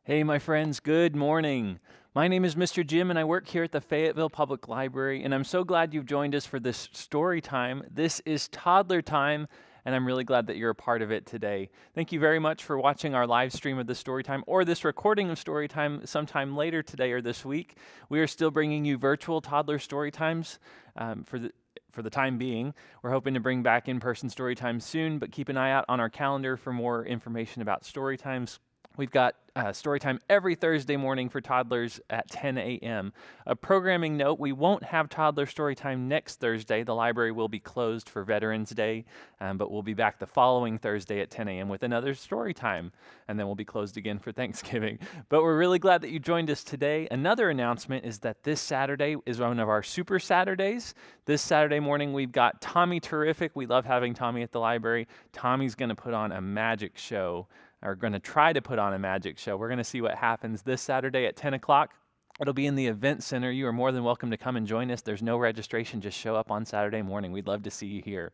Hey, my friends, good morning. My name is Mr. Jim, and I work here at the Fayetteville Public Library, and I'm so glad you've joined us for this story time. This is Toddler Time, and I'm really glad that you're a part of it today. Thank you very much for watching our live stream of the story time or this recording of story time sometime later today or this week. We are still bringing you virtual toddler story times for the time being. We're hoping to bring back in-person story time soon, but keep an eye out on our calendar for more information about story times. We've got story time every Thursday morning for toddlers at 10 a.m. A programming note, we won't have toddler story time next Thursday. The library will be closed for Veterans Day, but we'll be back the following Thursday at 10 a.m. with another story time, and then we'll be closed again for Thanksgiving. But we're really glad that you joined us today. Another announcement is that this Saturday is one of our Super Saturdays. This Saturday morning, we've got Tommy Terrific. We love having Tommy at the library. Tommy's going to put on a magic show. Are going to try to put on a magic show. We're going to see what happens this Saturday at 10 o'clock. It'll be in the event center. You are more than welcome to come and join us. There's no registration. Just show up on Saturday morning. We'd love to see you here.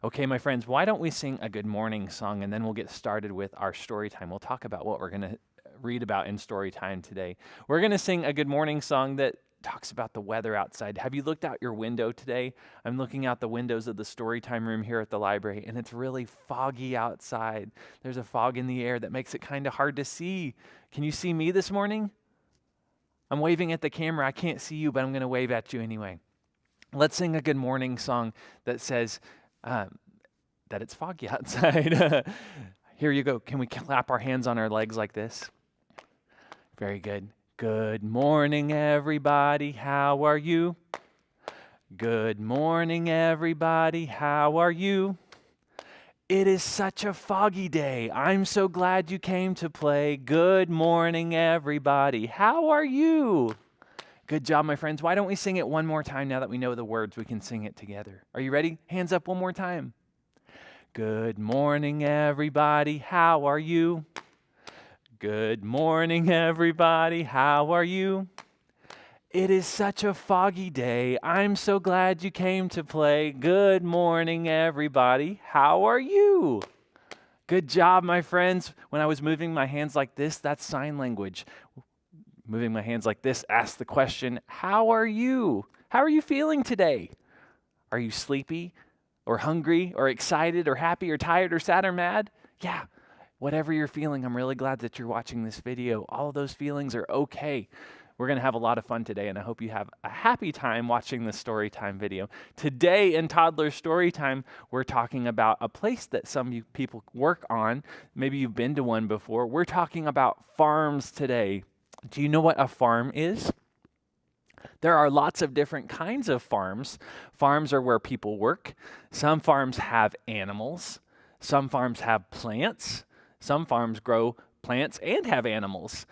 Okay, my friends, why don't we sing a good morning song, and then we'll get started with our story time. We'll talk about what we're going to read about in story time today. We're going to sing a good morning song that talks about the weather outside. Have you looked out your window today? I'm looking out the windows of the storytime room here at the library, and it's really foggy outside. There's a fog in the air that makes it kind of hard to see. Can you see me this morning? I'm waving at the camera. I can't see you, but I'm going to wave at you anyway. Let's sing a good morning song that says that it's foggy outside. Here you go. Can we clap our hands on our legs like this? Very good. Good morning, everybody. How are you? Good morning, everybody. How are you? It is such a foggy day. I'm so glad you came to play. Good morning, everybody. How are you? Good job, my friends. Why don't we sing it one more time now that we know the words? We can sing it together. Are you ready? Hands up one more time. Good morning, everybody. How are you? Good morning, everybody. How are you? It is such a foggy day. I'm so glad you came to play. Good morning, everybody. How are you? Good job, my friends. When I was moving my hands like this, that's sign language. Moving my hands like this asks the question, how are you? How are you feeling today? Are you sleepy or hungry or excited or happy or tired or sad or mad? Yeah. Whatever you're feeling, I'm really glad that you're watching this video. All of those feelings are okay. We're going to have a lot of fun today, and I hope you have a happy time watching this story time video. Today in Toddler Story Time, we're talking about a place that some people work on. Maybe you've been to one before. We're talking about farms today. Do you know what a farm is? There are lots of different kinds of farms. Farms are where people work. Some farms have animals. Some farms have plants. Some farms grow plants and have animals.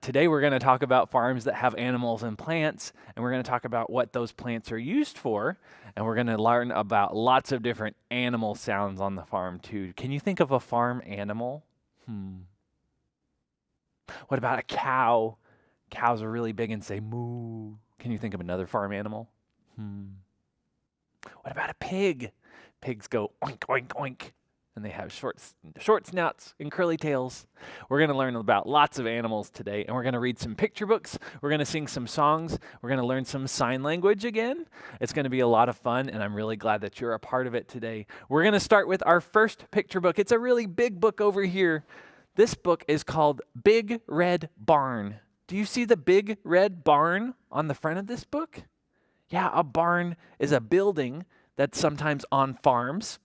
Today we're going to talk about farms that have animals and plants, and we're going to talk about what those plants are used for, and we're going to learn about lots of different animal sounds on the farm too. Can you think of a farm animal? What about a cow? Cows are really big and say moo. Can you think of another farm animal? What about a pig? Pigs go oink, oink, oink. And they have short snouts and curly tails. We're going to learn about lots of animals today, and we're going to read some picture books. We're going to sing some songs. We're going to learn some sign language again. It's going to be a lot of fun, and I'm really glad that you're a part of it today. We're going to start with our first picture book. It's a really big book over here. This book is called Big Red Barn. Do you see the big red barn on the front of this book? Yeah, a barn is a building that's sometimes on farms.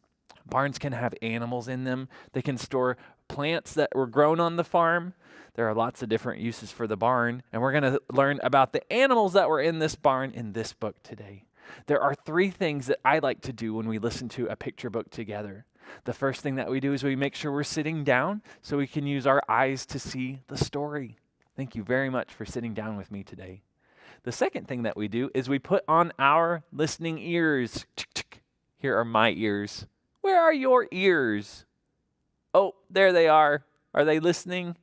Barns can have animals in them. They can store plants that were grown on the farm. There are lots of different uses for the barn, and we're going to learn about the animals that were in this barn in this book today. There are 3 things that I like to do when we listen to a picture book together. The first thing that we do is we make sure we're sitting down so we can use our eyes to see the story. Thank you very much for sitting down with me today. The second thing that we do is we put on our listening ears. Here are my ears. Where are your ears? Oh, there they are. Are they listening?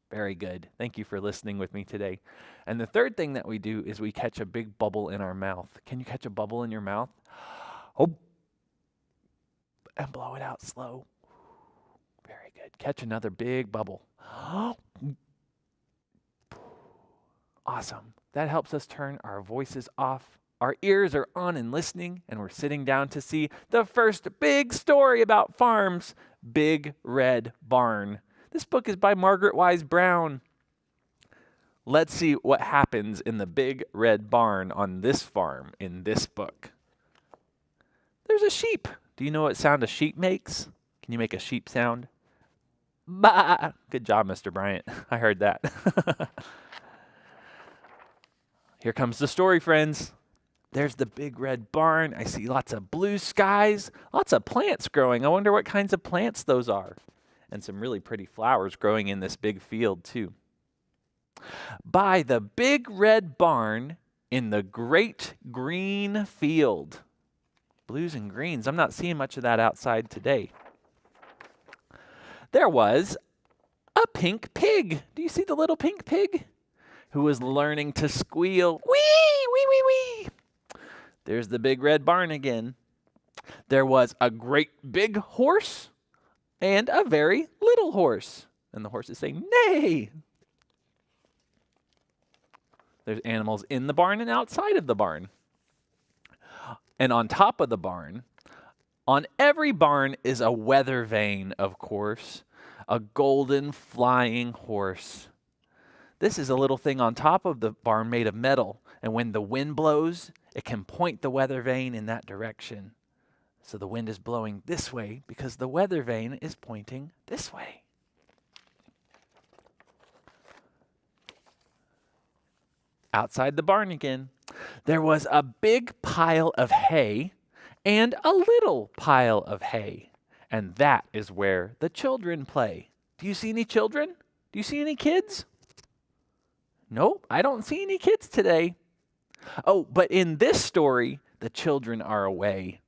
Very good. Thank you for listening with me today. And the third thing that we do is we catch a big bubble in our mouth. Can you catch a bubble in your mouth? Oh, and blow it out slow. Very good. Catch another big bubble. Awesome. That helps us turn our voices off. Our ears are on and listening, and we're sitting down to see the first big story about farms, Big Red Barn. This book is by Margaret Wise Brown. Let's see what happens in the Big Red Barn on this farm in this book. There's a sheep. Do you know what sound a sheep makes? Can you make a sheep sound? Bah! Good job, Mr. Bryant. I heard that. Here comes the story, friends. There's the Big Red Barn. I see lots of blue skies, lots of plants growing. I wonder what kinds of plants those are. And some really pretty flowers growing in this big field, too. By the Big Red Barn in the great green field. Blues and greens. I'm not seeing much of that outside today. There was a pink pig. Do you see the little pink pig? Who was learning to squeal. Wee, wee, wee, wee. There's the Big Red Barn again. There was a great big horse and a very little horse. And the horse is saying, neigh. There's animals in the barn and outside of the barn. And on top of the barn, on every barn is a weather vane, of course, a golden flying horse. This is a little thing on top of the barn made of metal, and when the wind blows, it can point the weather vane in that direction. So the wind is blowing this way because the weather vane is pointing this way. Outside the barn again, there was a big pile of hay and a little pile of hay. And that is where the children play. Do you see any children? Do you see any kids? Nope, I don't see any kids today. Oh, but in this story, the children are away.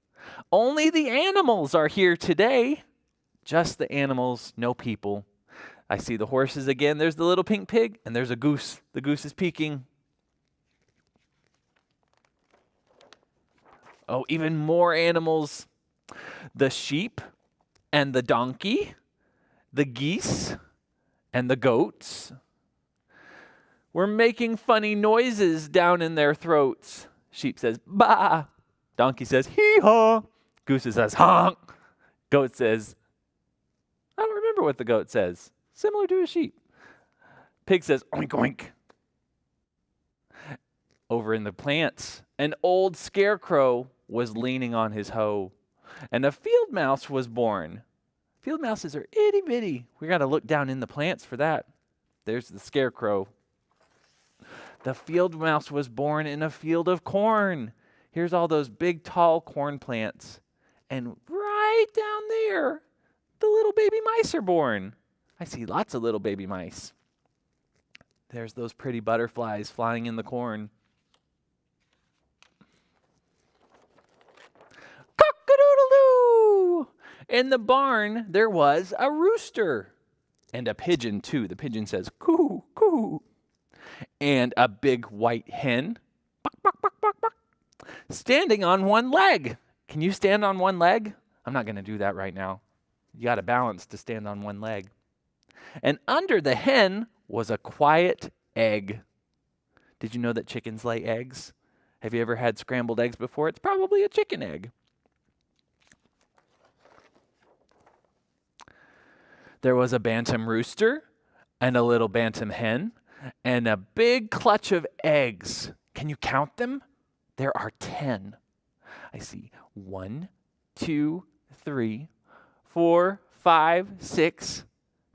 Only the animals are here today. Just the animals, no people. I see the horses again. There's the little pink pig, and there's a goose. The goose is peeking. Oh, even more animals. The sheep and the donkey, the geese and the goats. We're making funny noises down in their throats. Sheep says, bah. Donkey says, hee-haw. Goose says, honk. Goat says, I don't remember what the goat says. Similar to a sheep. Pig says, oink, oink. Over in the plants, an old scarecrow was leaning on his hoe, and a field mouse was born. Field mouses are itty bitty. We got to look down in the plants for that. There's the scarecrow. The field mouse was born in a field of corn. Here's all those big, tall corn plants. And right down there, the little baby mice are born. I see lots of little baby mice. There's those pretty butterflies flying in the corn. Cock-a-doodle-doo! In the barn, there was a rooster. And a pigeon, too. The pigeon says, coo, coo. And a big white hen, buck, buck, buck, buck, buck, standing on one leg. Can you stand on one leg? I'm not going to do that right now. You got to balance to stand on one leg. And under the hen was a quiet egg. Did you know that chickens lay eggs? Have you ever had scrambled eggs before? It's probably a chicken egg. There was a bantam rooster and a little bantam hen and a big clutch of eggs. Can you count them? There are 10. I see 1, 2, 3, 4, 5, 6,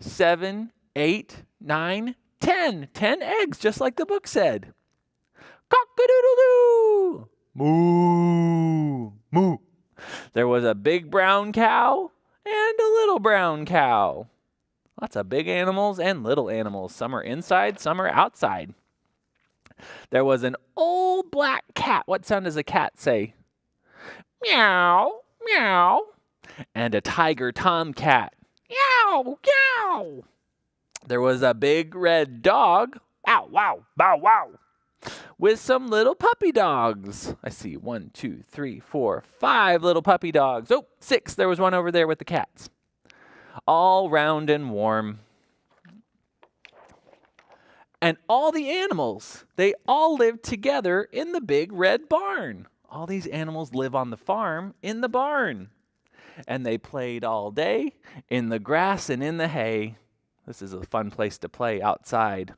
7, 8, 9, 10. 10 eggs, just like the book said. Cock-a-doodle-doo! Moo! Moo! There was a big brown cow and a little brown cow. Lots of big animals and little animals. Some are inside, some are outside. There was an old black cat. What sound does a cat say? Meow, meow. And a tiger tomcat. Meow, meow. There was a big red dog. Bow, wow, bow, wow. With some little puppy dogs. I see 1, 2, 3, 4, 5 little puppy dogs. Oh, 6. There was one over there with the cats. All round and warm. And all the animals, they all live together in the big red barn. All these animals live on the farm in the barn. And they played all day in the grass and in the hay. This is a fun place to play outside.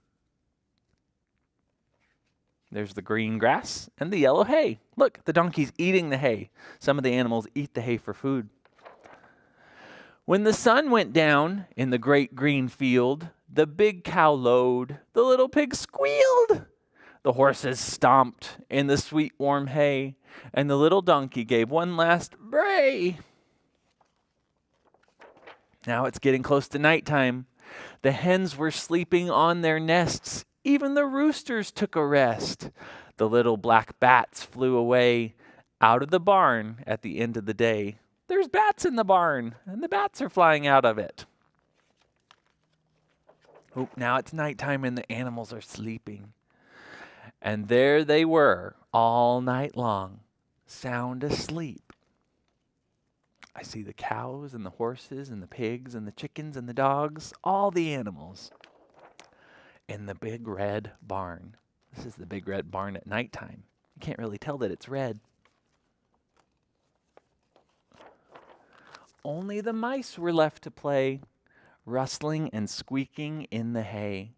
There's the green grass and the yellow hay. Look, the donkey's eating the hay. Some of the animals eat the hay for food. When the sun went down in the great green field, the big cow lowed, the little pig squealed. The horses stomped in the sweet warm hay, and the little donkey gave one last bray. Now it's getting close to nighttime. The hens were sleeping on their nests. Even the roosters took a rest. The little black bats flew away out of the barn at the end of the day. There's bats in the barn, and the bats are flying out of it. Oh, now it's nighttime and the animals are sleeping. And there they were all night long, sound asleep. I see the cows and the horses and the pigs and the chickens and the dogs, all the animals in the big red barn. This is the big red barn at nighttime. You can't really tell that it's red. Only the mice were left to play, rustling and squeaking in the hay.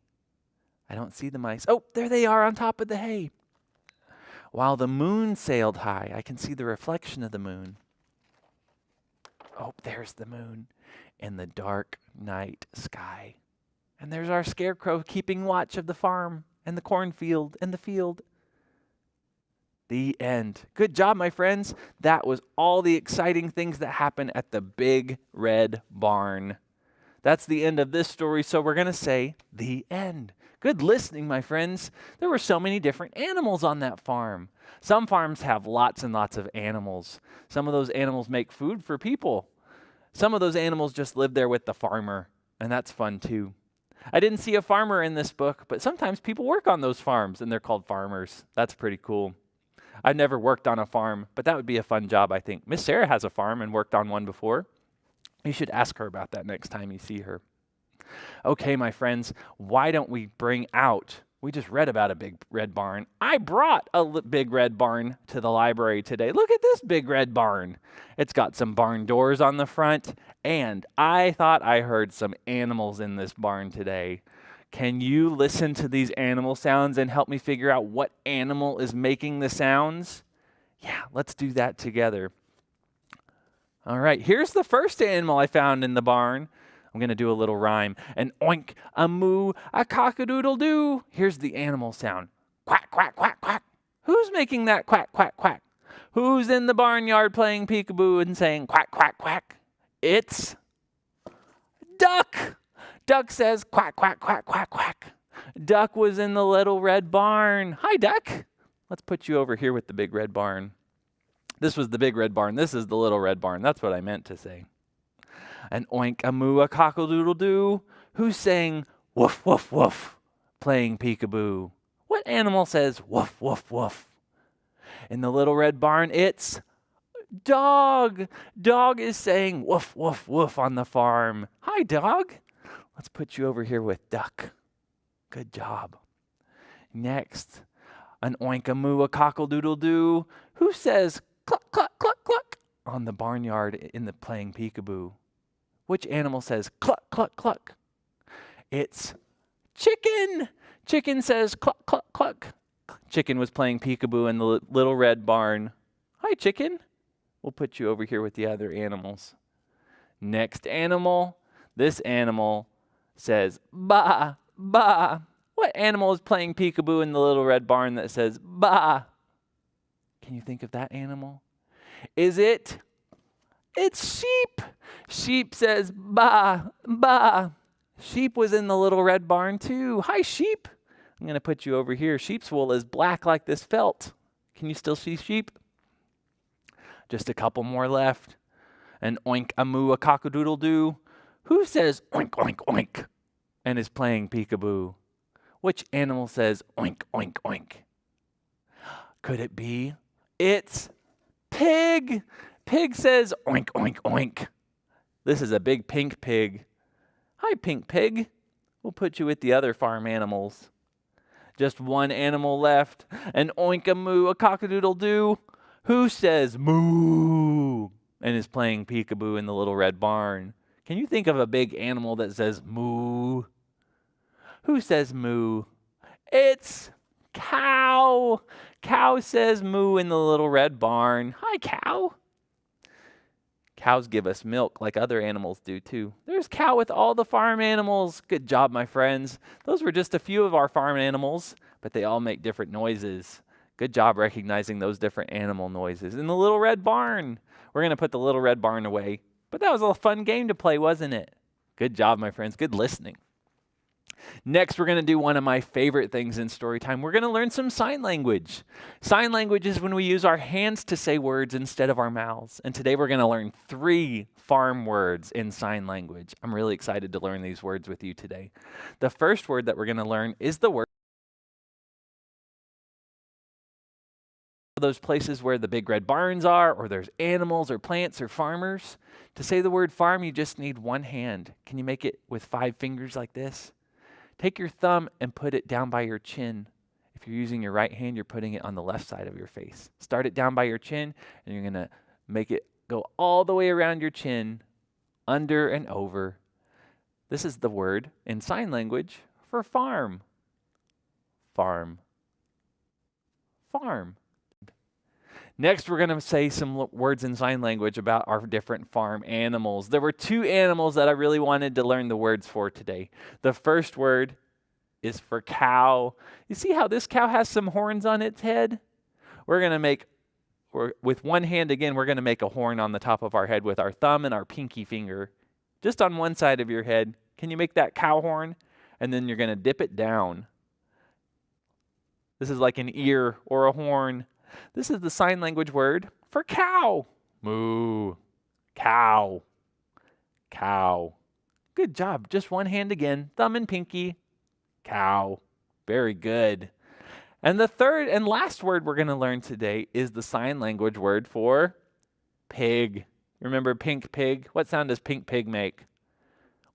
I don't see the mice. Oh, there they are on top of the hay. While the moon sailed high, I can see the reflection of the moon. Oh, there's the moon in the dark night sky. And there's our scarecrow keeping watch of the farm and the cornfield and the field. The end. Good job, my friends. That was all the exciting things that happened at the big red barn. That's the end of this story, so we're going to say the end. Good listening, my friends. There were so many different animals on that farm. Some farms have lots and lots of animals. Some of those animals make food for people. Some of those animals just live there with the farmer, and that's fun too. I didn't see a farmer in this book, but sometimes people work on those farms, and they're called farmers. That's pretty cool. I've never worked on a farm, but that would be a fun job, I think. Miss Sarah has a farm and worked on one before. You should ask her about that next time you see her. Okay, my friends, why don't we bring out, we just read about a big red barn. I brought a big red barn to the library today. Look at this big red barn. It's got some barn doors on the front, and I thought I heard some animals in this barn today. Can you listen to these animal sounds and help me figure out what animal is making the sounds? Yeah, let's do that together. All right, here's the first animal I found in the barn. I'm going to do a little rhyme. An oink, a moo, a cock-a-doodle-doo. Here's the animal sound. Quack, quack, quack, quack. Who's making that quack, quack, quack? Who's in the barnyard playing peekaboo and saying quack, quack, quack? It's Duck. Duck says quack, quack, quack, quack, quack. Duck was in the little red barn. Hi, Duck. Let's put you over here with the big red barn. This was the big red barn. This is the little red barn. That's what I meant to say. An oink, a moo, a cockle-doodle-doo. Who's saying woof, woof, woof, playing peekaboo? What animal says woof, woof, woof? In the little red barn, it's Dog. Dog is saying woof, woof, woof on the farm. Hi, Dog. Let's put you over here with Duck. Good job. Next, an oink, a moo, a cockle-doodle-doo. Who says cluck, cluck, cluck, cluck on the barnyard in the playing peekaboo? Which animal says cluck, cluck, cluck? It's Chicken. Chicken says cluck, cluck, cluck. Chicken was playing peekaboo in the little red barn. Hi, Chicken. We'll put you over here with the other animals. Next animal. This animal says ba, ba. What animal is playing peekaboo in the little red barn that says ba? Can you think of that animal? It's sheep. Sheep says ba, ba. Sheep was in the little red barn too. Hi, sheep. I'm going to put you over here. Sheep's wool is black like this felt. Can you still see sheep? Just a couple more left. An oink, a moo, a cock-a-doodle-doo. Who says oink, oink, oink and is playing peekaboo? Which animal says oink, oink, oink? Could it be? It's Pig. Pig says oink, oink, oink. This is a big pink pig. Hi, pink pig. We'll put you with the other farm animals. Just one animal left. An oink-a-moo, a cock-a-doodle-doo. Who says moo and is playing peekaboo in the little red barn? Can you think of a big animal that says moo? Who says moo? It's cow. Cow says moo in the little red barn. Hi, cow. Cows give us milk like other animals do too. There's cow with all the farm animals. Good job, my friends. Those were just a few of our farm animals, but they all make different noises. Good job recognizing those different animal noises. In the little red barn. We're going to put the little red barn away. But that was a fun game to play, wasn't it? Good job, my friends. Good listening. Next, we're going to do one of my favorite things in story time. We're going to learn some sign language. Sign language is when we use our hands to say words instead of our mouths. And today we're going to learn 3 farm words in sign language. I'm really excited to learn these words with you today. The first word that we're going to learn is the word. Those places where the big red barns are, or there's animals or plants or farmers. To say the word farm, you just need one hand. Can you make it with 5 fingers like this? Take your thumb and put it down by your chin. If you're using your right hand, you're putting it on the left side of your face. Start it down by your chin, and you're going to make it go all the way around your chin, under and over. This is the word in sign language for farm. Farm. Farm. Next, we're going to say some words in sign language about our different farm animals. There were 2 animals that I really wanted to learn the words for today. The first word is for cow. You see how this cow has some horns on its head? We're going to make, with one hand again, we're going to make a horn on the top of our head with our thumb and our pinky finger. Just on one side of your head. Can you make that cow horn? And then you're going to dip it down. This is like an ear or a horn. This is the sign language word for cow. Moo. Cow. Cow. Good job. Just one hand again. Thumb and pinky. Cow. Very good. And the third and last word we're going to learn today is the sign language word for pig. Remember pink pig? What sound does pink pig make?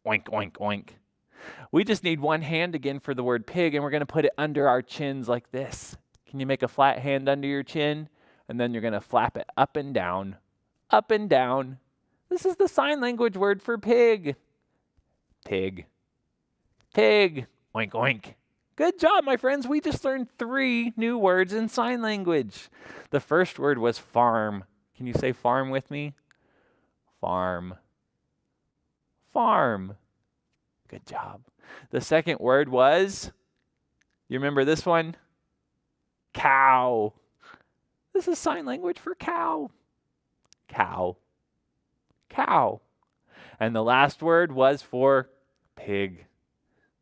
Oink, oink, oink. We just need one hand again for the word pig, and we're going to put it under our chins like this. Can you make a flat hand under your chin? And then you're going to flap it up and down. Up and down. This is the sign language word for pig. Pig. Pig. Oink, oink. Good job, my friends. We just learned 3 new words in sign language. The first word was farm. Can you say farm with me? Farm. Farm. Good job. The second word was, you remember this one? Cow. This is sign language for cow. Cow. Cow. And the last word was for pig.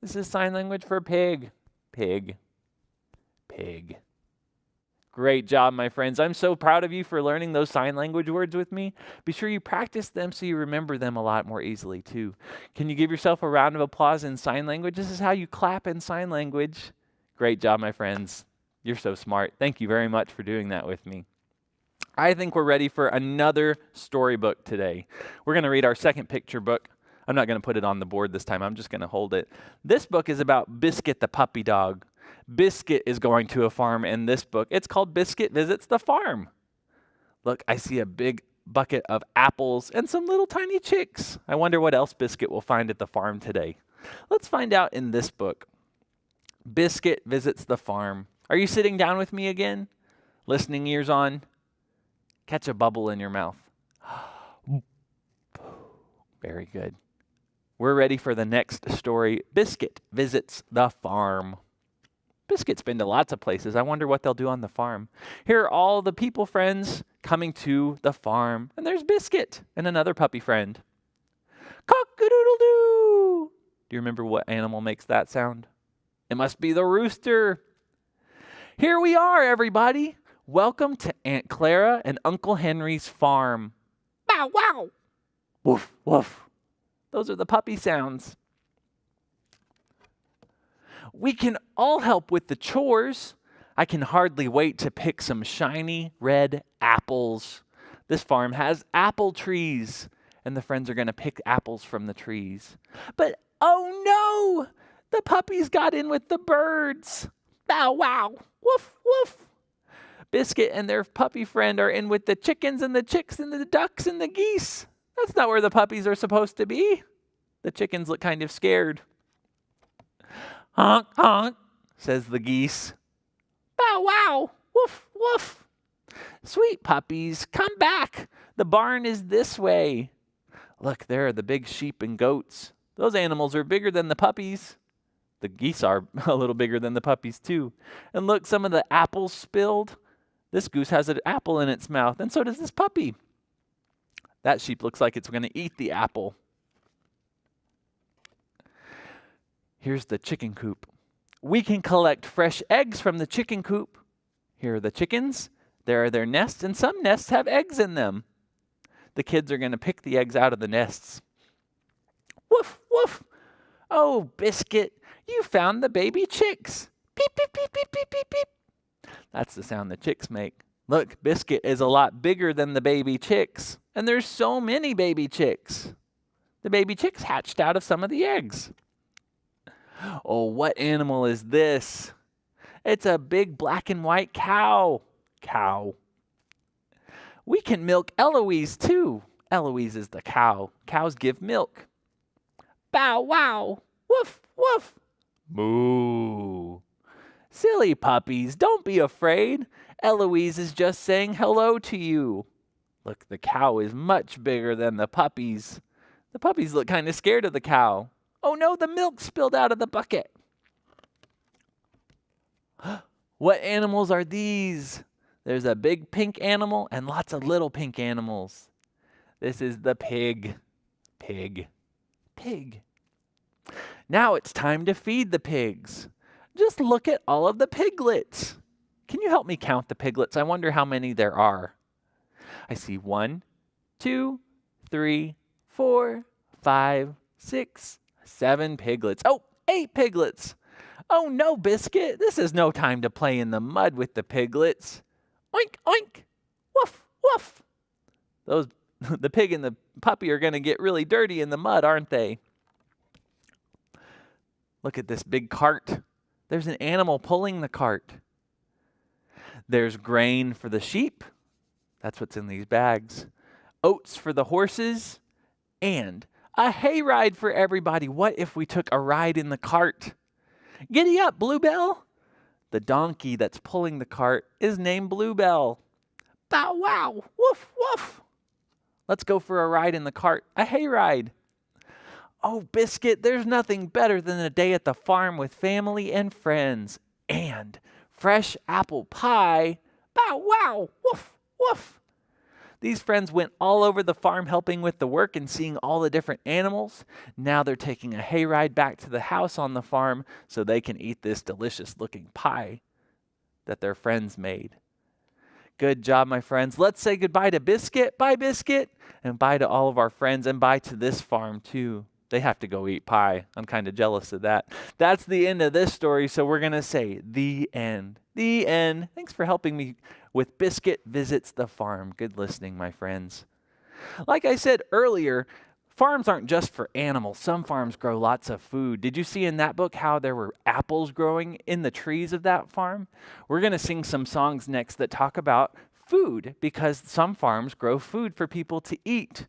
This is sign language for pig. Pig. Pig. Great job, my friends. I'm so proud of you for learning those sign language words with me. Be sure you practice them so you remember them a lot more easily, too. Can you give yourself a round of applause in sign language? This is how you clap in sign language. Great job, my friends. You're so smart. Thank you very much for doing that with me. I think we're ready for another storybook today. We're going to read our second picture book. I'm not going to put it on the board this time. I'm just going to hold it. This book is about Biscuit the puppy dog. Biscuit is going to a farm in this book. It's called Biscuit Visits the Farm. Look, I see a big bucket of apples and some little tiny chicks. I wonder what else Biscuit will find at the farm today. Let's find out in this book. Biscuit Visits the Farm. Are you sitting down with me again? Listening ears on? Catch a bubble in your mouth. Very good. We're ready for the next story. Biscuit Visits the Farm. Biscuit's been to lots of places. I wonder what they'll do on the farm. Here are all the people friends coming to the farm. And there's Biscuit and another puppy friend. Cock-a-doodle-doo! Do you remember what animal makes that sound? It must be the rooster. Here we are, everybody. Welcome to Aunt Clara and Uncle Henry's farm. Bow, wow. Woof, woof. Those are the puppy sounds. We can all help with the chores. I can hardly wait to pick some shiny red apples. This farm has apple trees, and the friends are going to pick apples from the trees. But, oh no! The puppies got in with the birds. Bow wow. Woof, woof. Biscuit and their puppy friend are in with the chickens and the chicks and the ducks and the geese. That's not where the puppies are supposed to be. The chickens look kind of scared. Honk, honk, says the geese. Bow wow. Woof, woof. Sweet puppies, come back. The barn is this way. Look, there are the big sheep and goats. Those animals are bigger than the puppies. The geese are a little bigger than the puppies too. And look, some of the apples spilled. This goose has an apple in its mouth, and so does this puppy. That sheep looks like it's going to eat the apple. Here's the chicken coop. We can collect fresh eggs from the chicken coop. Here are the chickens. There are their nests, and some nests have eggs in them. The kids are going to pick the eggs out of the nests. Woof, woof. Oh, Biscuit, you found the baby chicks. Beep, beep, beep, beep, beep, beep, beep. That's the sound the chicks make. Look, Biscuit is a lot bigger than the baby chicks. And there's so many baby chicks. The baby chicks hatched out of some of the eggs. Oh, what animal is this? It's a big black and white cow. Cow. We can milk Eloise too. Eloise is the cow. Cows give milk. Bow wow. Woof, woof. Moo. Silly puppies, don't be afraid. Eloise is just saying hello to you. Look, the cow is much bigger than the puppies. The puppies look kind of scared of the cow. Oh no, the milk spilled out of the bucket. What animals are these? There's a big pink animal and lots of little pink animals. This is the pig. Pig. Pig. Now it's time to feed the pigs. Just look at all of the piglets. Can you help me count the piglets? I wonder how many there are. I see 1, 2, 3, 4, 5, 6, 7 piglets. Oh, 8 piglets. Oh no, Biscuit, this is no time to play in the mud with the piglets. Oink, oink, woof, woof. The pig and the puppy are going to get really dirty in the mud, aren't they? Look at this big cart. There's an animal pulling the cart. There's grain for the sheep. That's what's in these bags. Oats for the horses. And a hayride for everybody. What if we took a ride in the cart? Giddy up, Bluebell. The donkey that's pulling the cart is named Bluebell. Bow wow, woof, woof. Let's go for a ride in the cart, a hayride. Oh, Biscuit, there's nothing better than a day at the farm with family and friends. And fresh apple pie. Bow wow, woof, woof. These friends went all over the farm helping with the work and seeing all the different animals. Now they're taking a hayride back to the house on the farm so they can eat this delicious looking pie that their friends made. Good job, my friends. Let's say goodbye to Biscuit. Bye, Biscuit. And bye to all of our friends and bye to this farm too. They have to go eat pie. I'm kind of jealous of that. That's the end of this story, so we're going to say the end. The end. Thanks for helping me with Biscuit Visits the Farm. Good listening, my friends. Like I said earlier, farms aren't just for animals. Some farms grow lots of food. Did you see in that book how there were apples growing in the trees of that farm? We're going to sing some songs next that talk about food because some farms grow food for people to eat.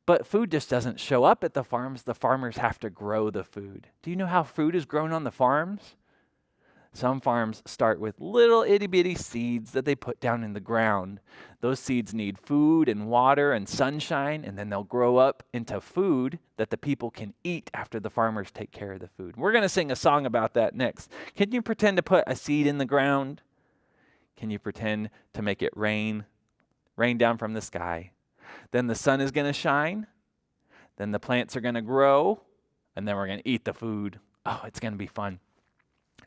But food just doesn't show up at the farms. The farmers have to grow the food. Do you know how food is grown on the farms? Some farms start with little itty-bitty seeds that they put down in the ground. Those seeds need food and water and sunshine, and then they'll grow up into food that the people can eat after the farmers take care of the food. We're going to sing a song about that next. Can you pretend to put a seed in the ground? Can you pretend to make it rain down from the sky? Then the sun is going to shine. Then the plants are going to grow. And then we're going to eat the food. Oh, it's going to be fun.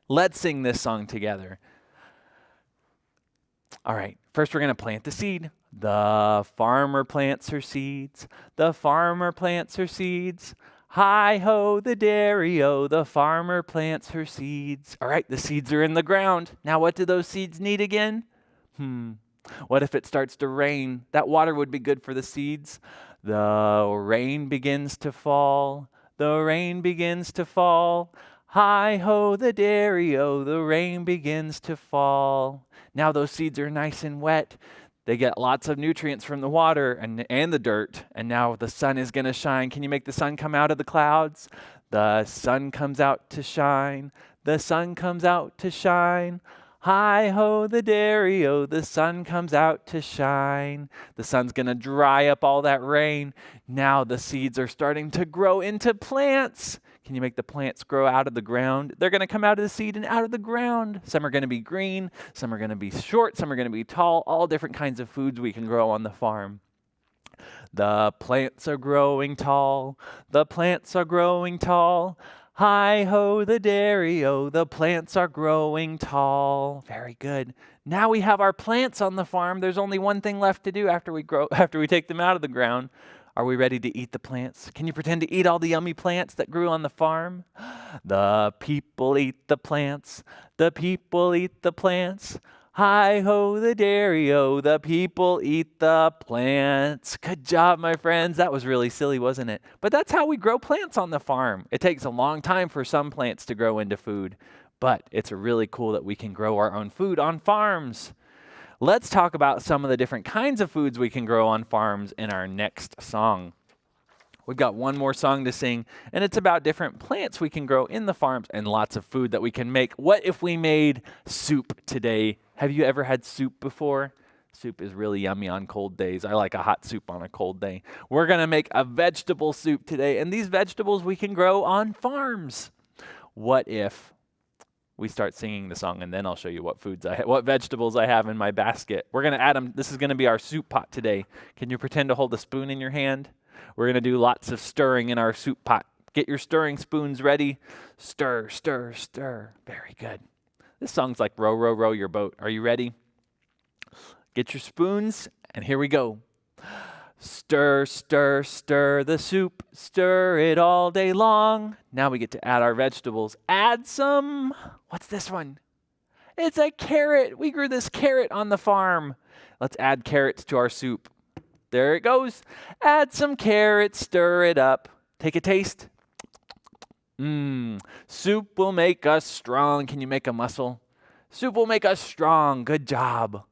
Let's sing this song together. All right. First, we're going to plant the seed. The farmer plants her seeds. The farmer plants her seeds. Hi-ho, the dairy-o. The farmer plants her seeds. All right. The seeds are in the ground. Now, what do those seeds need again? What if it starts to rain? That water would be good for the seeds. The rain begins to fall. The rain begins to fall. Hi-ho the dairy-o, the rain begins to fall. Now those seeds are nice and wet. They get lots of nutrients from the water and the dirt. And now the sun is going to shine. Can you make the sun come out of the clouds? The sun comes out to shine. The sun comes out to shine. Hi-ho the dairy-o, the sun comes out to shine. The sun's going to dry up all that rain. Now the seeds are starting to grow into plants. Can you make the plants grow out of the ground? They're going to come out of the seed and out of the ground. Some are going to be green, some are going to be short, some are going to be tall, all different kinds of foods we can grow on the farm. The plants are growing tall, the plants are growing tall. Hi-ho the dairy-o, the plants are growing tall. Very good. Now we have our plants on the farm. There's only one thing left to do after we take them out of the ground. Are we ready to eat the plants? Can you pretend to eat all the yummy plants that grew on the farm? The people eat the plants. The people eat the plants. Hi-ho the dairy-o, the people eat the plants. Good job, my friends. That was really silly, wasn't it? But that's how we grow plants on the farm. It takes a long time for some plants to grow into food, but it's really cool that we can grow our own food on farms. Let's talk about some of the different kinds of foods we can grow on farms in our next song. We've got one more song to sing, and it's about different plants we can grow in the farms and lots of food that we can make. What if we made soup today? Have you ever had soup before? Soup is really yummy on cold days. I like a hot soup on a cold day. We're going to make a vegetable soup today, and these vegetables we can grow on farms. What if we start singing the song, and then I'll show you what vegetables I have in my basket. We're going to add them. This is going to be our soup pot today. Can you pretend to hold a spoon in your hand? We're going to do lots of stirring in our soup pot. Get your stirring spoons ready. Stir, stir, stir. Very good. This song's like row, row, row your boat. Are you ready? Get your spoons, and here we go. Stir, stir, stir the soup. Stir it all day long. Now we get to add our vegetables. Add some, what's this one? It's a carrot. We grew this carrot on the farm. Let's add carrots to our soup. There it goes. Add some carrots, stir it up. Take a taste. Soup will make us strong. Can you make a muscle? Soup will make us strong. Good job.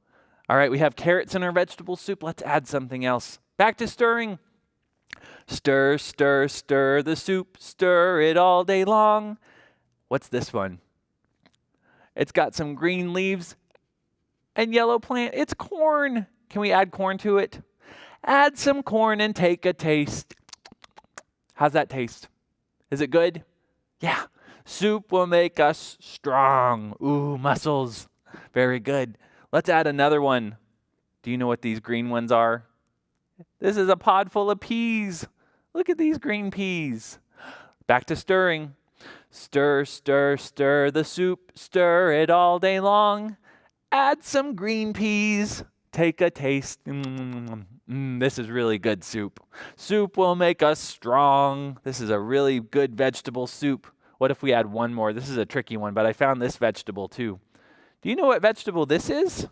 All right, we have carrots in our vegetable soup. Let's add something else. Back to stirring. Stir, stir, stir the soup. Stir it all day long. What's this one? It's got some green leaves and yellow plant. It's corn. Can we add corn to it? Add some corn and take a taste. How's that taste? Is it good? Yeah. Soup will make us strong. Ooh, muscles. Very good. Let's add another one. Do you know what these green ones are? This is a pod full of peas. Look at these green peas. Back to stirring. Stir, stir, stir the soup. Stir it all day long. Add some green peas. Take a taste. This is really good soup. Soup will make us strong. This is a really good vegetable soup. What if we add one more? This is a tricky one, but I found this vegetable too. Do you know what vegetable this is?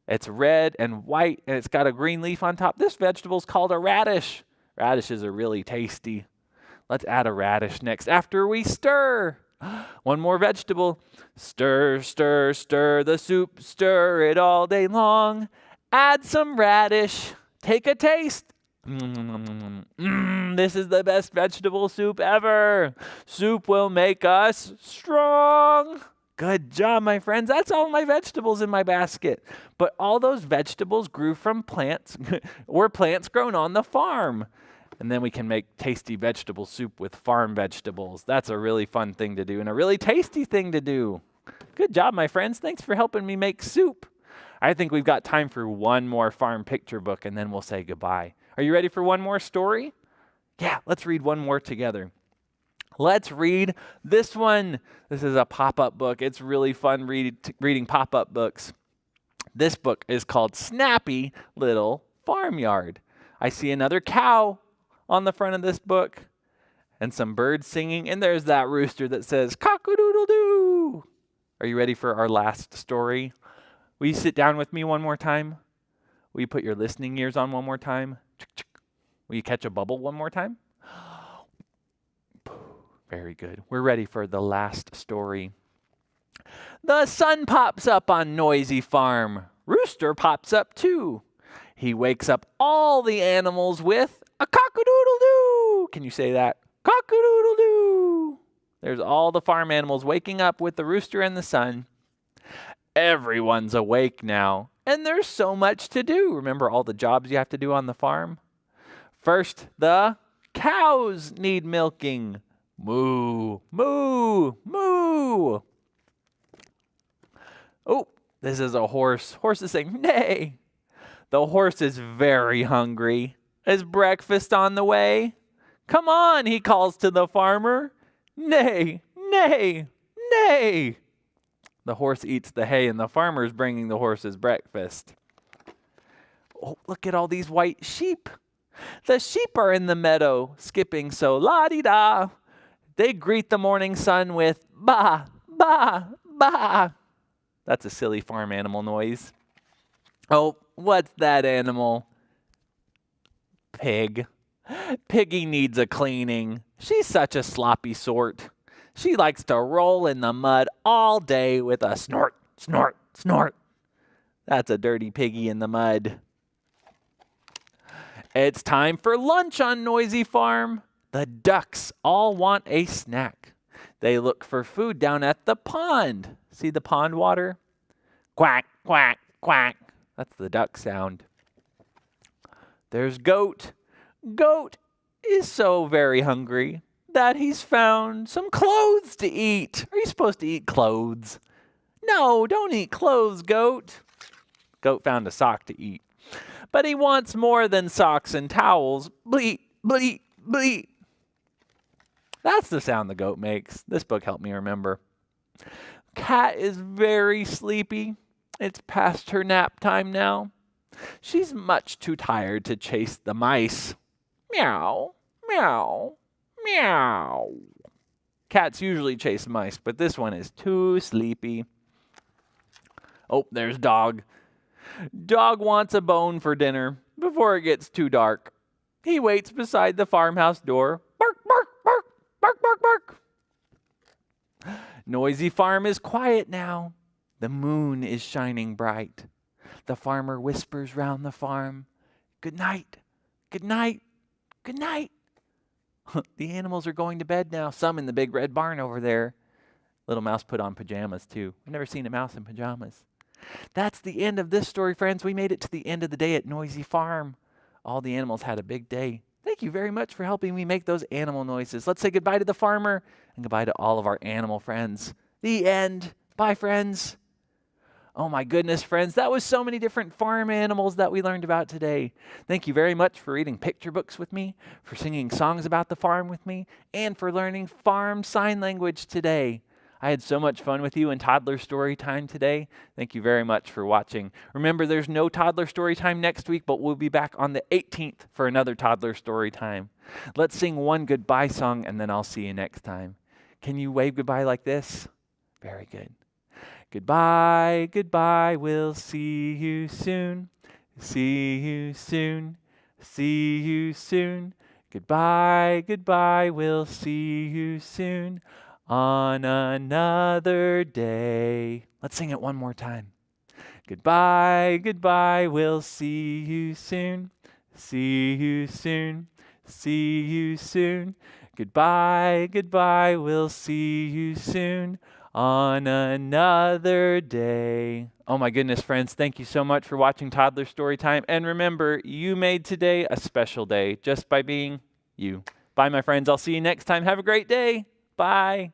It's red and white, and it's got a green leaf on top. This vegetable is called a radish. Radishes are really tasty. Let's add a radish next after we stir. One more vegetable. Stir, stir, stir the soup. Stir it all day long. Add some radish. Take a taste. This is the best vegetable soup ever. Soup will make us strong. Good job, my friends. That's all my vegetables in my basket. But all those vegetables grew from plants, were plants grown on the farm. And then we can make tasty vegetable soup with farm vegetables. That's a really fun thing to do and a really tasty thing to do. Good job, my friends. Thanks for helping me make soup. I think we've got time for one more farm picture book, and then we'll say goodbye. Are you ready for one more story? Yeah, let's read one more together. Let's read this one. This is a pop-up book. It's really fun reading pop-up books. This book is called Snappy Little Farmyard. I see another cow on the front of this book and some birds singing, and there's that rooster that says cock-a-doodle-doo. Are you ready for our last story? Will you sit down with me one more time? Will you put your listening ears on one more time? Will you catch a bubble one more time? Very good. We're ready for the last story. The sun pops up on Noisy Farm. Rooster pops up too. He wakes up all the animals with a cock-a-doodle-doo. Can you say that? Cock-a-doodle-doo. There's all the farm animals waking up with the rooster and the sun. Everyone's awake now, and there's so much to do. Remember all the jobs you have to do on the farm? First, the cows need milking. Moo, moo, moo. Oh, this is a horse. Horse is saying, neigh. The horse is very hungry. Is breakfast on the way? Come on, he calls to the farmer. Neigh, neigh, neigh. The horse eats the hay, and the farmer is bringing the horse's breakfast. Oh, look at all these white sheep. The sheep are in the meadow, skipping so la-di-da. They greet the morning sun with ba, ba, ba. That's a silly farm animal noise. Oh, what's that animal? Pig. Piggy needs a cleaning. She's such a sloppy sort. She likes to roll in the mud all day with a snort, snort, snort. That's a dirty piggy in the mud. It's time for lunch on Noisy Farm. The ducks all want a snack. They look for food down at the pond. See the pond water? Quack, quack, quack. That's the duck sound. There's Goat. Goat is so very hungry that he's found some clothes to eat. Are you supposed to eat clothes? No, don't eat clothes, Goat. Goat found a sock to eat. But he wants more than socks and towels. Bleat, bleat, bleat. That's the sound the goat makes. This book helped me remember. Cat is very sleepy. It's past her nap time now. She's much too tired to chase the mice. Meow, meow, meow. Cats usually chase mice, but this one is too sleepy. Oh, there's Dog. Dog wants a bone for dinner before it gets too dark. He waits beside the farmhouse door. Bark, bark, bark, bark, bark, bark. Noisy Farm is quiet now. The moon is shining bright. The farmer whispers round the farm, good night, good night, good night. The animals are going to bed now, some in the big red barn over there. Little mouse put on pajamas too. I've never seen a mouse in pajamas. That's the end of this story, friends. We made it to the end of the day at Noisy Farm. All the animals had a big day. Thank you very much for helping me make those animal noises. Let's say goodbye to the farmer and goodbye to all of our animal friends. The end. Bye, friends. Oh my goodness, friends, that was so many different farm animals that we learned about today. Thank you very much for reading picture books with me, for singing songs about the farm with me, and for learning farm sign language today. I had so much fun with you in Toddler Story Time today. Thank you very much for watching. Remember, there's no Toddler Story Time next week, but we'll be back on the 18th for another Toddler Story Time. Let's sing one goodbye song, and then I'll see you next time. Can you wave goodbye like this? Very good. Goodbye, goodbye, we'll see you soon. See you soon, see you soon. Goodbye, goodbye, we'll see you soon on another day. Let's sing it one more time. Goodbye, goodbye, we'll see you soon. See you soon, see you soon. Goodbye, goodbye, we'll see you soon on another day. Oh my goodness, friends, thank you so much for watching Toddler Story Time. And remember, you made today a special day just by being you. Bye, my friends. I'll see you next time. Have a great day. Bye.